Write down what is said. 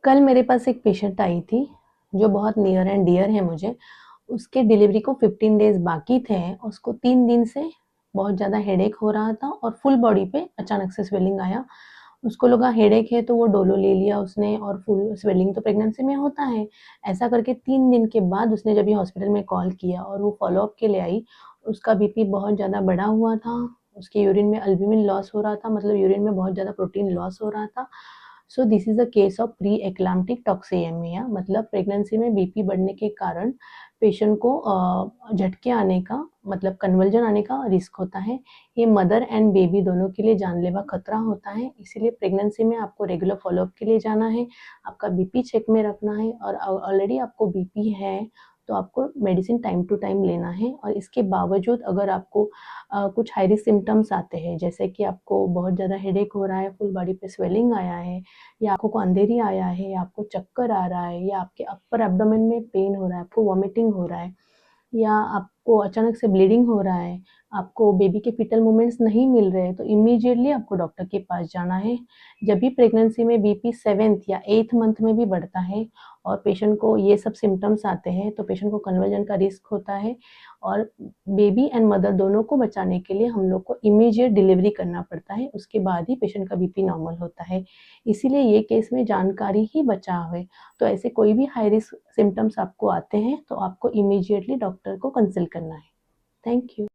कल मेरे पास एक पेशेंट आई थी, जो बहुत नियर एंड डियर है मुझे। उसके डिलीवरी को 15 डेज़ बाकी थे। उसको 3 दिन से बहुत ज़्यादा हेडेक हो रहा था और फुल बॉडी पे अचानक से स्वेलिंग आया। उसको लगा हेडेक है तो वो डोलो ले लिया उसने और फुल स्वेलिंग तो प्रेगनेंसी में होता है। ऐसा करके 3 दिन के बाद उसने जब ये हॉस्पिटल में कॉल किया और वो फ़ॉलो-अप के लिए आई, उसका बीपी बहुत ज़्यादा बढ़ा हुआ था। उसके यूरिन में अल्ब्यूमिन लॉस हो रहा था, मतलब यूरिन में बहुत ज़्यादा प्रोटीन लॉस हो रहा था। So this is a case of pre eclamptic toxaemia, मतलब प्रेगनेंसी में बीपी बढ़ने के कारण पेशेंट को झटके आने का, मतलब कन्वल्जन आने का रिस्क होता है। ये मदर एंड बेबी दोनों के लिए जानलेवा खतरा होता है, इसीलिए प्रेगनेंसी में आपको रेगुलर फॉलोअप के लिए जाना है, आपका बीपी चेक में रखना है और ऑलरेडी आपको बीपी है तो आपको मेडिसिन टाइम टू टाइम लेना है। और इसके बावजूद अगर आपको कुछ हाई रिस्क सिम्टम्स आते हैं, जैसे कि आपको बहुत ज़्यादा हेडेक हो रहा है, फुल बॉडी पे स्वेलिंग आया है, या आँखों को अंधेरी आया है, या आपको चक्कर आ रहा है, या आपके अपर एब्डोमेन में पेन हो रहा है, आपको वॉमिटिंग हो रहा है, या आपको अचानक से ब्लीडिंग हो रहा है, आपको बेबी के फीटल मूवमेंट्स नहीं मिल रहे हैं, तो इमीडिएटली आपको डॉक्टर के पास जाना है। जब भी प्रेगनेंसी में बीपी 7th या 8th मंथ में भी बढ़ता है और पेशेंट को ये सब सिम्पटम्स आते हैं, तो पेशेंट को कन्वर्जन का रिस्क होता है और बेबी एंड मदर दोनों को बचाने के लिए हम लोग को इमीडिएट डिलीवरी करना पड़ता है, उसके बाद ही पेशेंट का बीपी नॉर्मल होता है। इसीलिए ये केस में जानकारी ही बचाव है। तो ऐसे कोई भी हाई रिस्क सिम्पटम्स आपको आते हैं तो आपको इमीडिएटली डॉक्टर को कंसल्ट करना है। Thank you.